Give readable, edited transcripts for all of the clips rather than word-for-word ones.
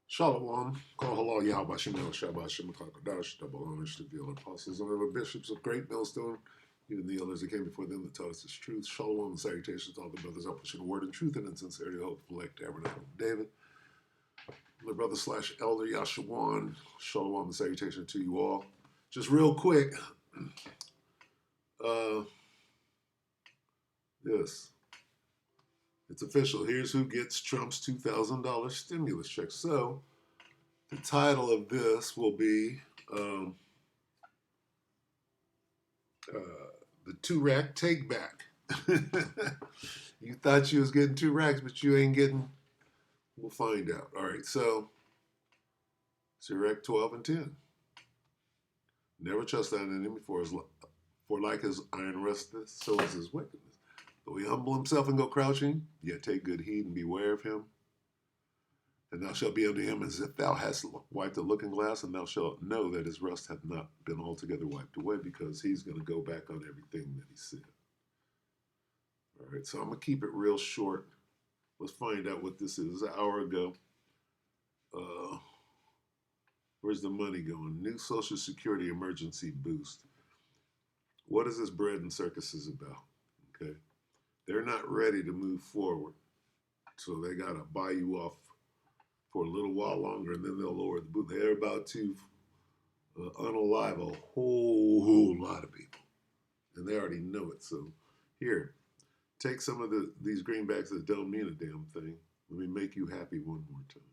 Shalom, Kol Halal Yahweh Shemel Shabbat Shemakakadash, double honors to the other apostles and other bishops of Great Millstone, even the elders that came before them that taught us this truth. Shalom and salutations to all the brothers out pushing the word and truth and in sincerity, hope, elect tabernacle of David. My brother slash elder Yashawan, shalom and salutation to you all. Just real quick, this. It's official. Here's who gets Trump's $2,000 stimulus check. So, the title of this will be the 2-rack take back. You thought you was getting 2 racks, but you ain't getting. We'll find out. All right, so Sirach 12 and 10. Never trust thine enemy, for like his iron rusteth, so is his wickedness. Though he humble himself and go crouching, yet take good heed and beware of him. And thou shalt be unto him as if thou hast wiped a looking glass, and thou shalt know that his rust hath not been altogether wiped away, because he's going to go back on everything that he said. All right, so I'm going to keep it real short. Let's find out what this is. An hour ago. Where's the money going? New Social Security emergency boost. What is this bread and circuses about? Okay. They're not ready to move forward. So they got to buy you off for a little while longer, and then they'll lower the boot. They're about to unalive a whole lot of people. And they already know it. So here, take some of these greenbacks that don't mean a damn thing. Let me make you happy one more time.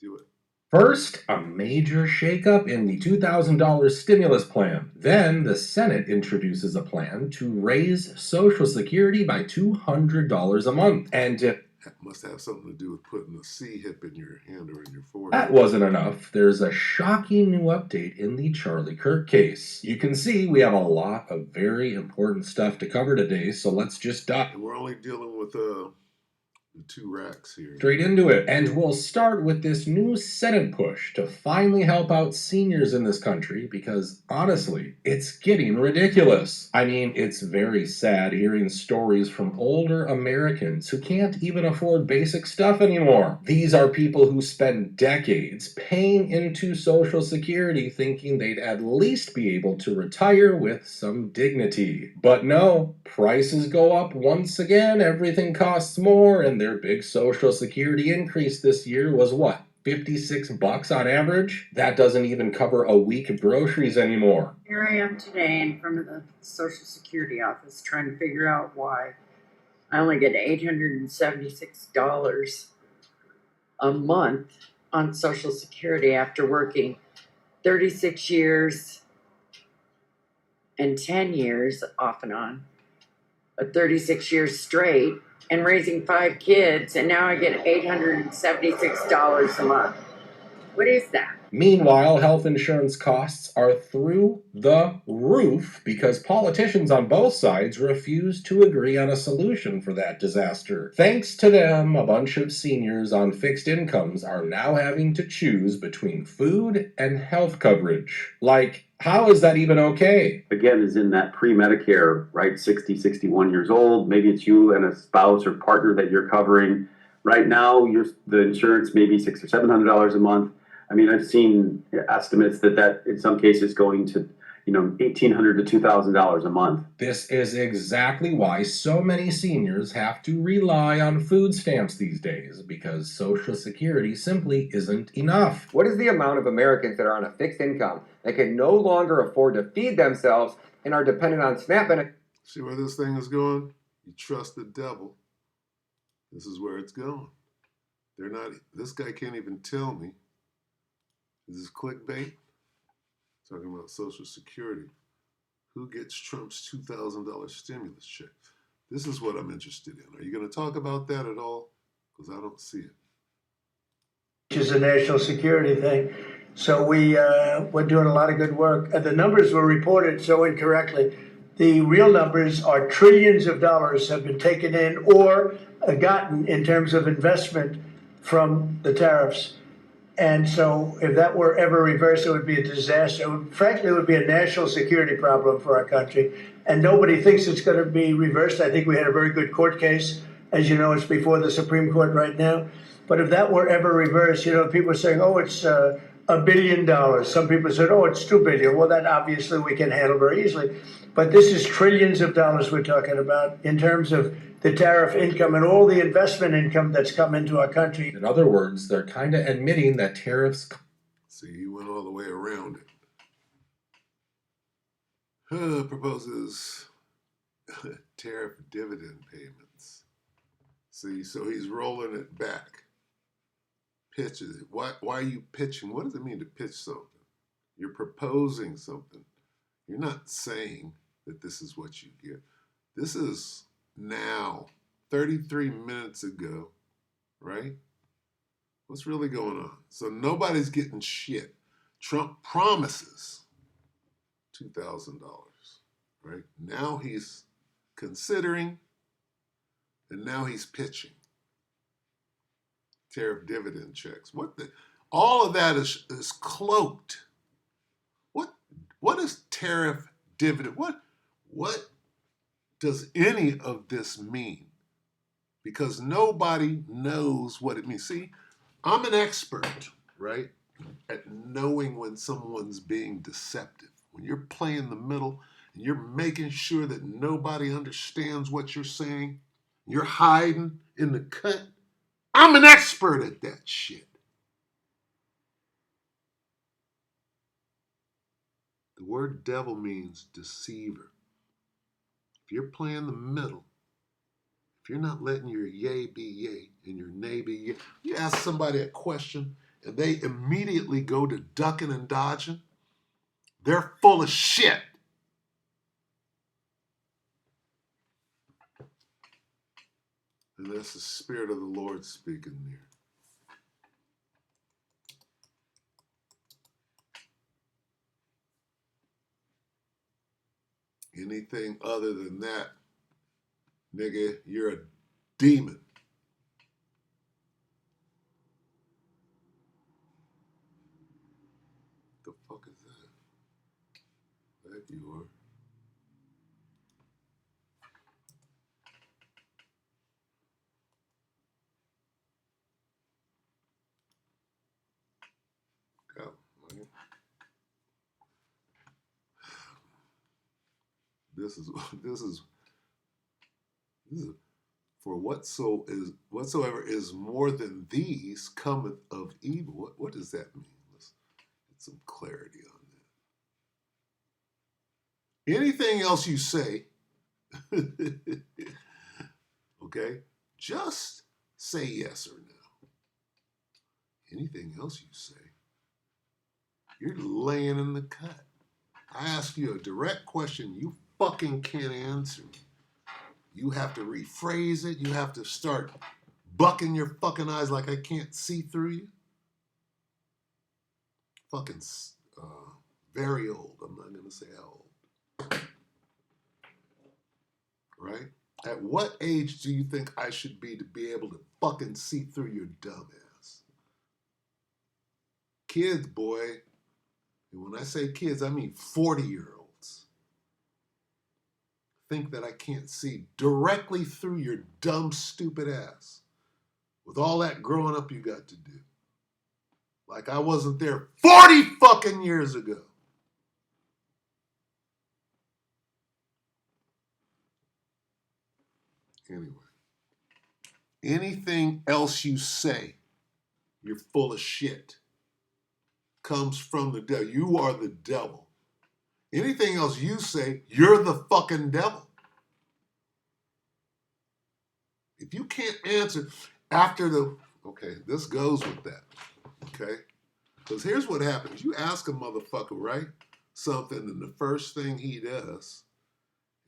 Do it. First, a major shakeup in the $2,000 stimulus plan. Then, the Senate introduces a plan to raise Social Security by $200 a month. And if that must have something to do with putting a C hip in your hand or in your forehead. That wasn't enough. There's a shocking new update in the Charlie Kirk case. You can see we have a lot of very important stuff to cover today, so let's just dive. We're only dealing with the 2 racks here. Straight into it. And we'll start with this new Senate push to finally help out seniors in this country, because honestly, it's getting ridiculous. I mean, it's very sad hearing stories from older Americans who can't even afford basic stuff anymore. These are people who spend decades paying into Social Security thinking they'd at least be able to retire with some dignity. But no, prices go up once again, everything costs more, and their big Social Security increase this year was what? $56 on average? That doesn't even cover a week of groceries anymore. Here I am today in front of the Social Security office trying to figure out why I only get $876 a month on Social Security after working 36 years and 10 years off and on, but 36 years straight, and raising 5 kids, and now I get $876 a month. What is that? Meanwhile, health insurance costs are through the roof because politicians on both sides refuse to agree on a solution for that disaster. Thanks to them, a bunch of seniors on fixed incomes are now having to choose between food and health coverage. Like, how is that even okay? Again, is in that pre-Medicare, right? 60, 61 years old. Maybe it's you and a spouse or partner that you're covering. Right now, the insurance may be $600 or $700 a month. I mean, I've seen estimates that in some cases going to, $1,800 to $2,000 a month. This is exactly why so many seniors have to rely on food stamps these days, because Social Security simply isn't enough. What is the amount of Americans that are on a fixed income that can no longer afford to feed themselves and are dependent on SNAP benefits? See where this thing is going? You trust the devil. This is where it's going. This guy can't even tell me. Is this clickbait? Talking about Social Security. Who gets Trump's $2,000 stimulus check? This is what I'm interested in. Are you going to talk about that at all? Because I don't see it. Which is a national security thing. So we're doing a lot of good work. The numbers were reported so incorrectly. The real numbers are trillions of dollars have been taken in or gotten in terms of investment from the tariffs. And so if that were ever reversed, it would be a disaster. Frankly, it would be a national security problem for our country. And nobody thinks it's going to be reversed. I think we had a very good court case. As you know, it's before the Supreme Court right now. But if that were ever reversed, people are saying, oh, it's $1 billion. Some people said, oh, it's 2 billion. Well, that obviously we can handle very easily. But this is trillions of dollars we're talking about in terms of the tariff income and all the investment income that's come into our country. In other words, they're kind of admitting that tariffs. See, you went all the way around it. Proposes tariff dividend payments. See, so he's rolling it back. Pitches it. Why are you pitching? What does it mean to pitch something? You're proposing something. You're not saying that this is what you get. This is now, 33 minutes ago, right? What's really going on? So nobody's getting shit. Trump promises $2,000, right? Now he's considering, and now he's pitching tariff dividend checks. All of that is cloaked. What is tariff dividend? What does any of this mean? Because nobody knows what it means. See, I'm an expert, right, at knowing when someone's being deceptive. When you're playing the middle and you're making sure that nobody understands what you're saying, you're hiding in the cut. I'm an expert at that shit. The word devil means deceiver. If you're playing the middle, if you're not letting your yay be yay and your nay be yay, you ask somebody a question and they immediately go to ducking and dodging, they're full of shit. And that's the Spirit of the Lord speaking there. Anything other than that, nigga, you're a demon. The fuck is that? That you are. Go, man. This is for whatsoever is more than these cometh of evil. What does that mean? Let's get some clarity on that. Anything else you say, okay, just say yes or no. Anything else you say, you're laying in the cut. I ask you a direct question, you fucking can't answer me. You have to rephrase it. You have to start bucking your fucking eyes like I can't see through you. Fucking very old. I'm not going to say how old. Right? At what age do you think I should be to be able to fucking see through your dumb ass? Kids, boy. And when I say kids, I mean 40-year-olds. Think that I can't see directly through your dumb, stupid ass with all that growing up you got to do. Like I wasn't there 40 fucking years ago. Anyway, anything else you say, you're full of shit. Comes from the devil. You are the devil. Anything else you say, you're the fucking devil. If you can't answer after okay, this goes with that, okay? Because here's what happens. You ask a motherfucker, right, something, and the first thing he does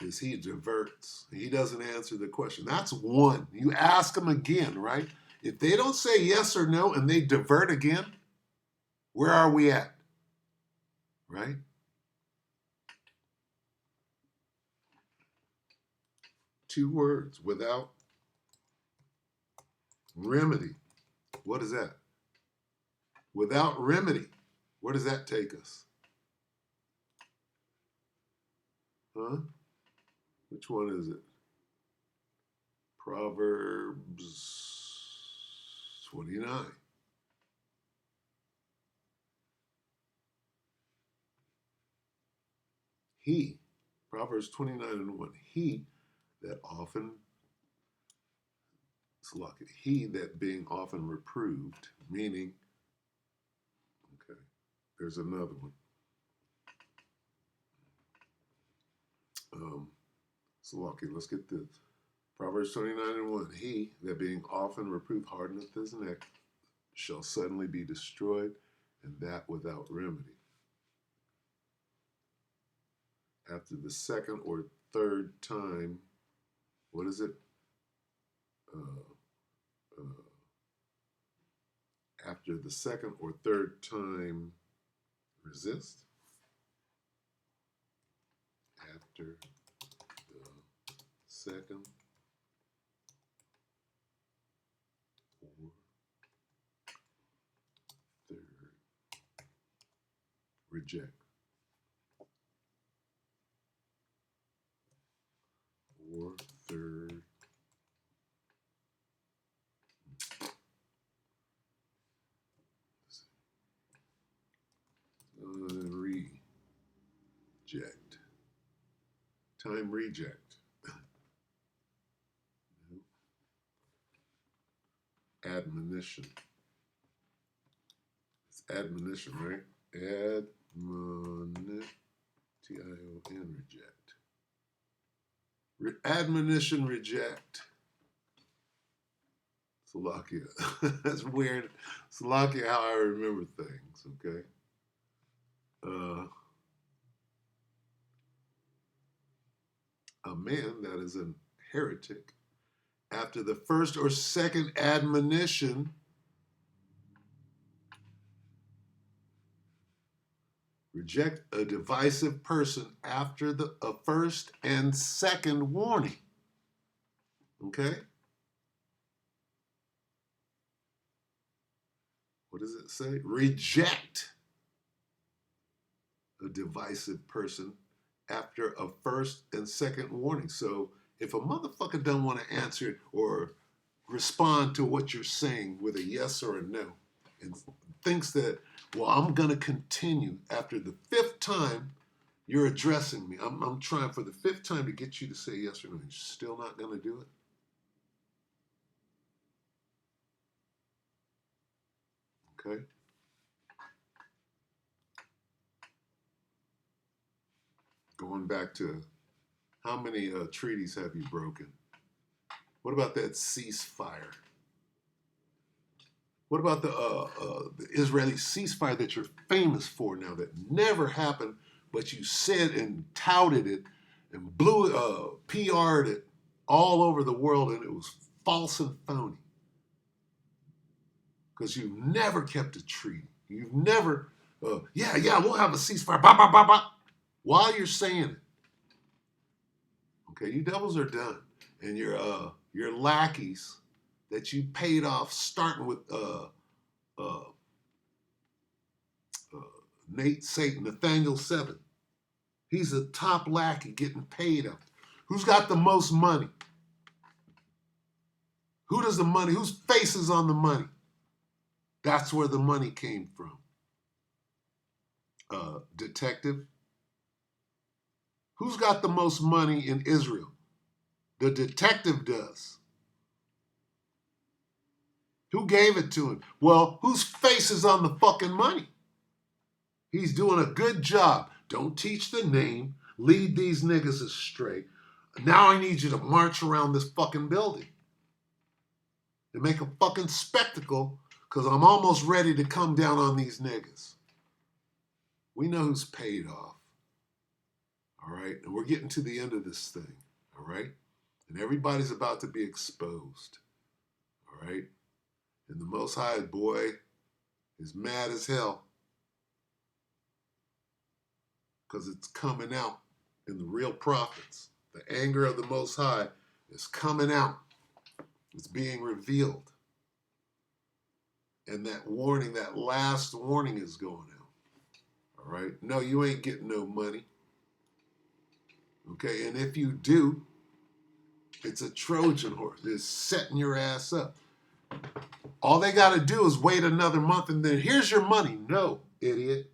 is he diverts. He doesn't answer the question. That's one. You ask him again, right? If they don't say yes or no and they divert again, where are we at? Right? Two words, without remedy. What is that? Without remedy. Where does that take us? Huh? Which one is it? Proverbs 29. He, Proverbs 29:1, he that often, he that being often reproved, meaning, okay, there's another one. Let's get this. Proverbs 29:1, he that being often reproved hardeneth his neck shall suddenly be destroyed, and that without remedy. After the second or third time, what is it? After the second or third time, resist. After the second or third, reject. Or third, reject. Time reject. Admonition. It's admonition, right? Admonition. T-I-O-N, reject. Admonition, reject. Slovakia. That's weird. Slovakia, how I remember things, okay? A man that is a heretic, after the first or second admonition, reject a divisive person after a first and second warning. Okay? What does it say? Reject a divisive person after a first and second warning. So if a motherfucker don't want to answer or respond to what you're saying with a yes or a no, and thinks that, well, I'm going to continue after the fifth time you're addressing me. I'm trying for the fifth time to get you to say yes or no. You're still not going to do it? Okay? Going back to how many treaties have you broken? What about that ceasefire? What about the Israeli ceasefire that you're famous for now that never happened, but you said and touted it and PR'd it all over the world, and it was false and phony? Because you've never kept a treaty. You've never, we'll have a ceasefire, bah, bah, bah, bah, while you're saying it. Okay, you devils are done. And your lackeys that you paid off, starting with Nathaniel 7. He's a top lackey getting paid up. Who's got the most money? Who does the money? Whose face is on the money? That's where the money came from. Detective. Who's got the most money in Israel? The detective does. Who gave it to him? Well, whose face is on the fucking money? He's doing a good job. Don't teach the name. Lead these niggas astray. Now I need you to march around this fucking building and make a fucking spectacle, because I'm almost ready to come down on these niggas. We know who's paid off. All right? And we're getting to the end of this thing. All right? And everybody's about to be exposed. All right? And the Most High, boy, is mad as hell, because it's coming out in the real prophets. The anger of the Most High is coming out. It's being revealed. And that warning, that last warning is going out. All right? No, you ain't getting no money. Okay? And if you do, it's a Trojan horse. It's setting your ass up. All they got to do is wait another month and then here's your money. No, idiot.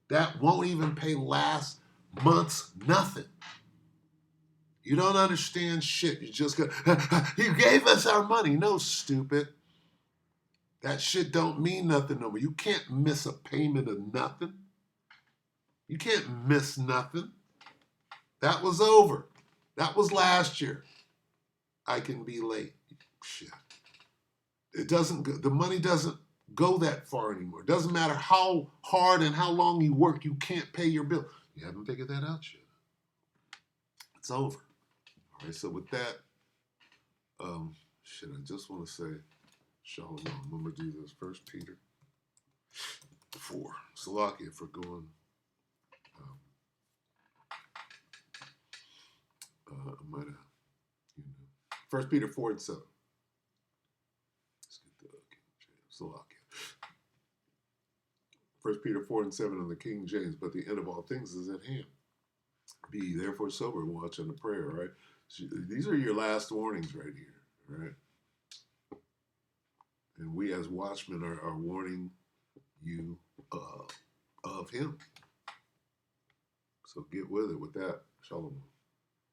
That won't even pay last month's nothing. You don't understand shit. You just go, you gave us our money. No, stupid. That shit don't mean nothing no more. You can't miss a payment of nothing. You can't miss nothing. That was over. That was last year. I can be late. Shit. It doesn't go, the money doesn't go that far anymore. It doesn't matter how hard and how long you work, you can't pay your bill. You haven't figured that out yet. It's over. All right, so with that, I just want to say, Shalom. I'm going to do this. 1 Peter 4. Salakia for going. I might have, 1 Peter 4 and 7. Let's get the King James. Salakia. 1 Peter 4 and 7 on the King James. But the end of all things is at hand. Be ye therefore sober, watch unto prayer, right? So these are your last warnings right here, right? And we as watchmen are warning you of him. So get with it with that. Shalom.